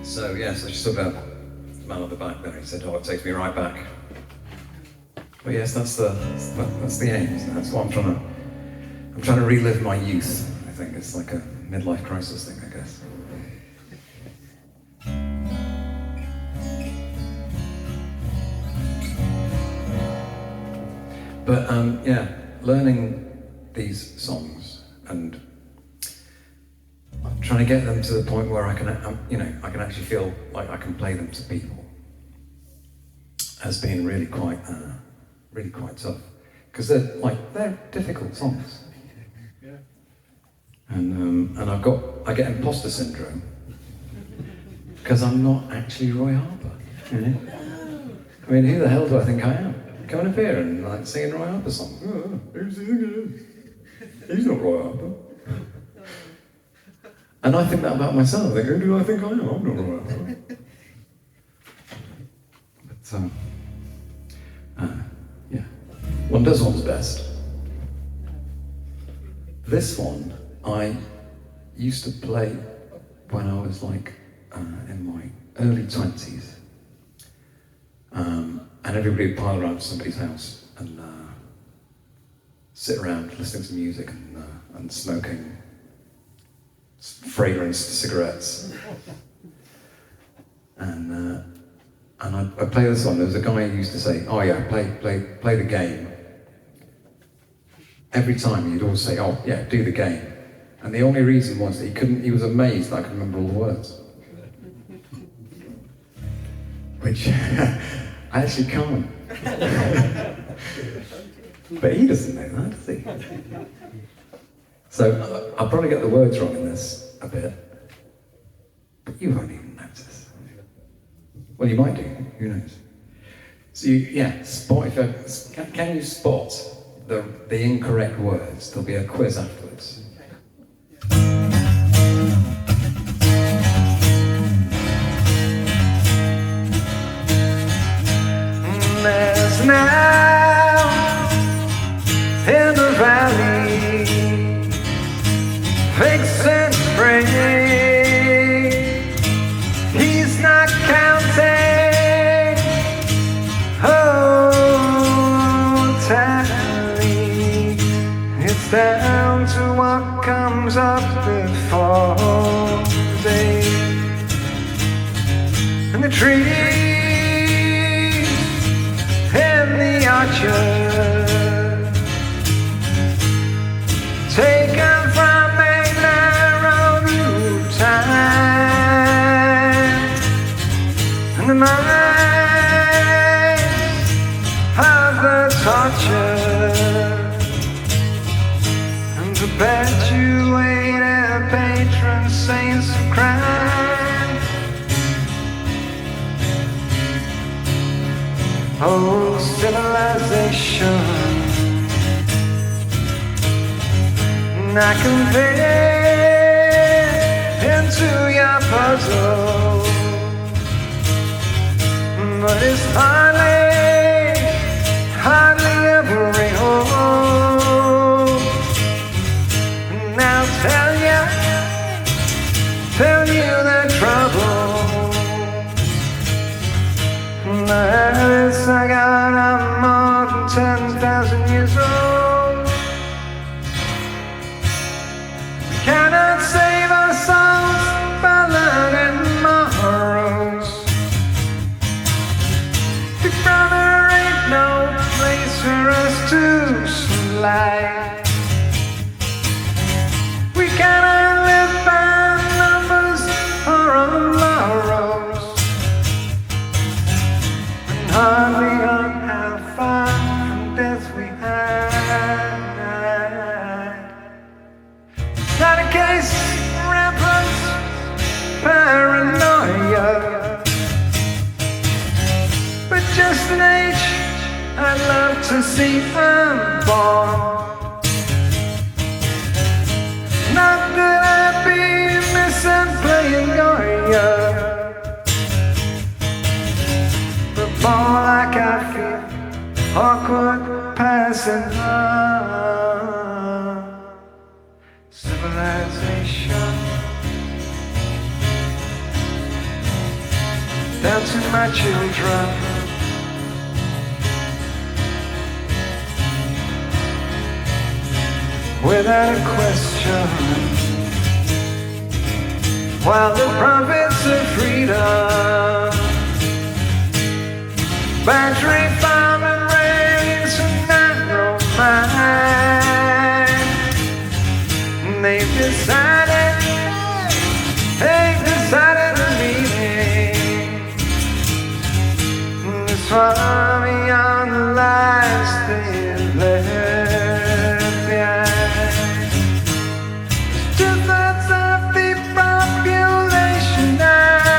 So yes, I just saw about the man at the back there. He said, "Oh, it takes me right back." But yes, that's the aim. Isn't it? That's what I'm trying to relive my youth. I think it's like a midlife crisis thing, I guess. But yeah, learning these songs and trying to get them to the point where I can, I can actually feel like I can play them to people has been really quite tough, because they're difficult songs, and I get imposter syndrome because I'm not actually Roy Harper. You know? I mean, who the hell do I think I am? Coming up here and like singing Roy Harper songs. Oh, who's he thinking? He's not Roy Harper. And I think that about myself. I think, who do I think I am? I'm not Roy Harper. But yeah, one does one's best. This one I used to play when I was like in my early 20s. And everybody would pile around somebody's house and sit around listening to music and smoking fragranced cigarettes. And I'd play this one. There was a guy who used to say, "Oh yeah, play the game." Every time he'd always say, "Oh yeah, do the game." And the only reason was that he was amazed that I could remember all the words. Which I actually can't. But he doesn't know that, does he? So I'll probably get the words wrong in this a bit, but you won't even notice. Well, you might do, who knows? So can you spot the incorrect words? There'll be a quiz afterwards. There's now in the valley fixing spring. He's not counting tally. It's down to what comes up before day. And the trees in the orchard, taken from a narrow view time, and the minds of the tortured, and perpetuated patron saints of crime. Oh, civilization, I can fit into your puzzle, but it's hardly ever real. And I'll tell you the trouble. The habits I got are more than 10,000 years old. We cannot save our souls by learning morals. Big brother ain't no place for us to slide. We cannot live by numbers or on laurels. Hardly on how far from death we hide. It's not a case of rampant paranoia, but just an age I'd love to see unborn. Not that I'd be missing playing Goya, more like I feel awkward passing on. Civilization, down to my children. Without a question, while the prophets of freedom, battery farm and rains and narrow mind, they've decided a meeting. It's far beyond the lies they've left behind. Two-thirds of the population died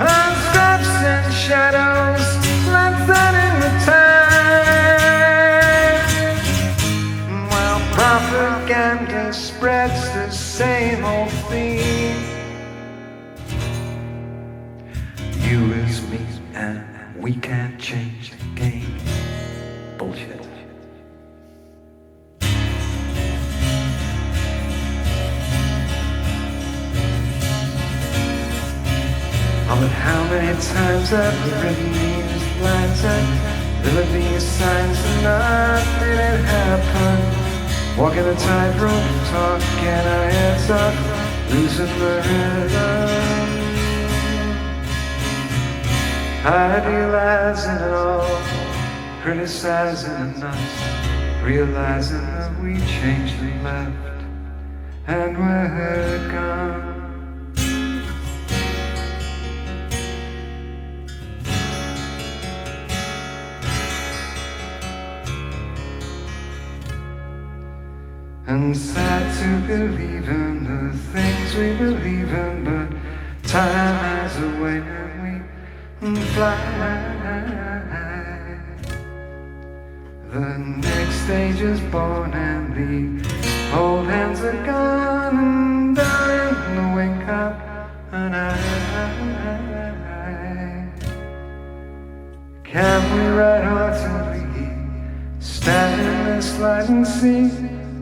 on scraps and shadows like that in the time, while propaganda spreads the same old theme. You is me and we can't change the game. Bullshit. Oh, but how many times have we written these lines and delivered these signs and nothing had happened? Walking the tightrope, talking our heads up, losing the rhythm. Idealizing it all, criticizing us, realizing that we changed and left, and we're gone. And sad to believe in the things we believe in, but time has a way and we fly. The next stage is born and the old hands are gone, and down in the wake up an eye. Can we ride heartedly, stand in this light and see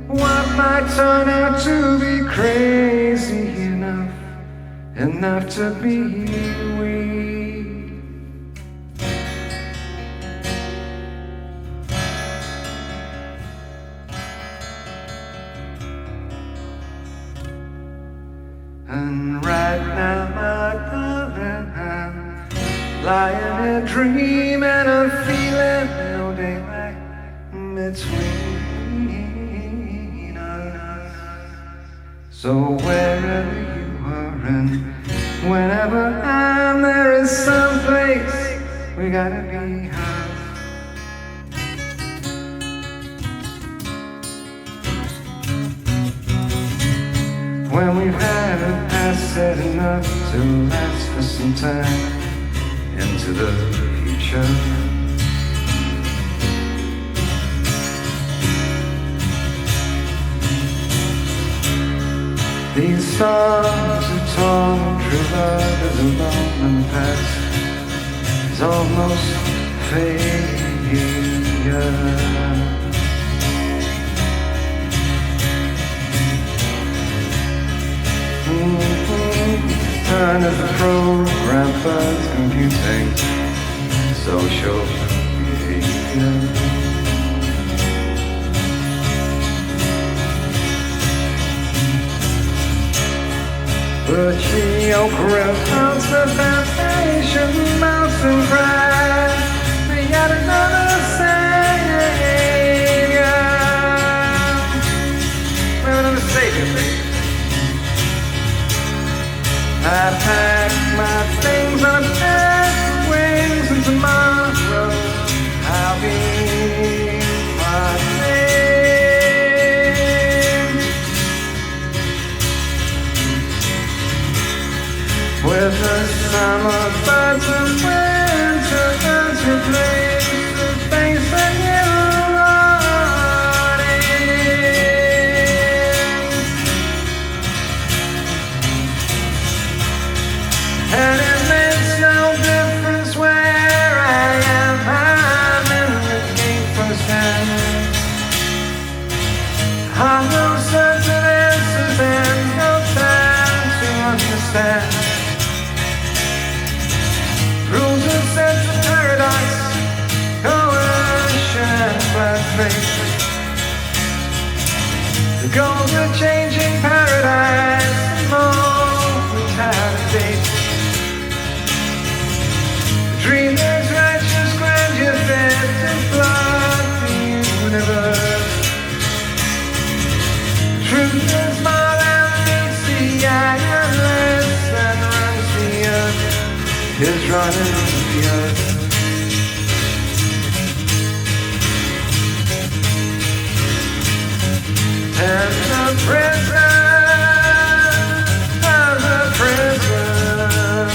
what might turn out to be crazy enough to be we. And right now, my darling, I'm lying here dreaming of feeling no daylight between us. So wherever you are and whenever I'm there is some place we gotta be home. When we've had a past set enough to last for some time into the future. These songs are torn, true love is alone, and the past is almost failure. Turn as a program buzz computing social behavior. But geograph house the foundation, mouse and pride. We got another savior. We have another savior, baby. I pack my things on a pair of wings, and tomorrow I'll be my name. With the summer birds and winter birds who place the face that you and it makes no difference where I am. I'm in the game firsthand. I'm no certain answers and no time to understand. Goals are changing paradise and mortality. Dreamers, righteous grandeur, fed to flood the universe. Truth is more than meets the eye, and less than runs the earth is running the earth. And the prison of the prison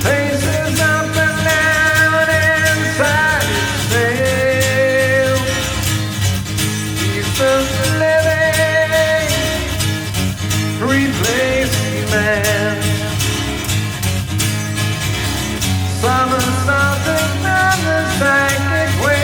faces up and down inside its veil. He's the living, replacing man. Some are something on the psychic way.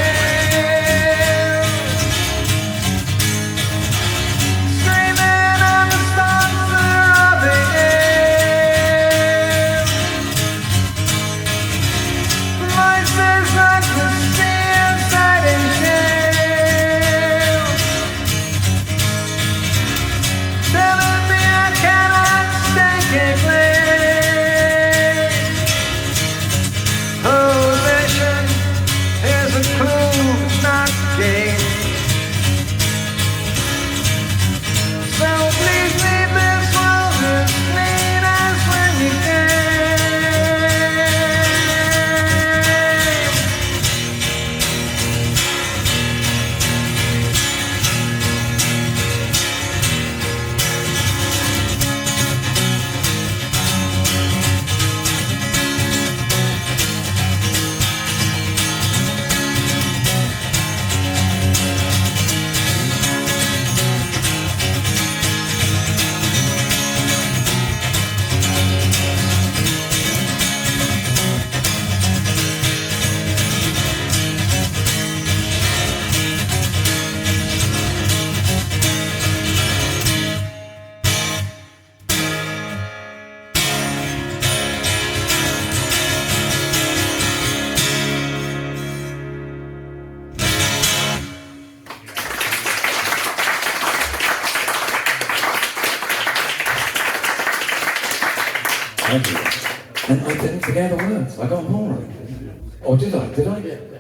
Thank you. And I didn't forget the words. I got them all right. Or did I? Did I?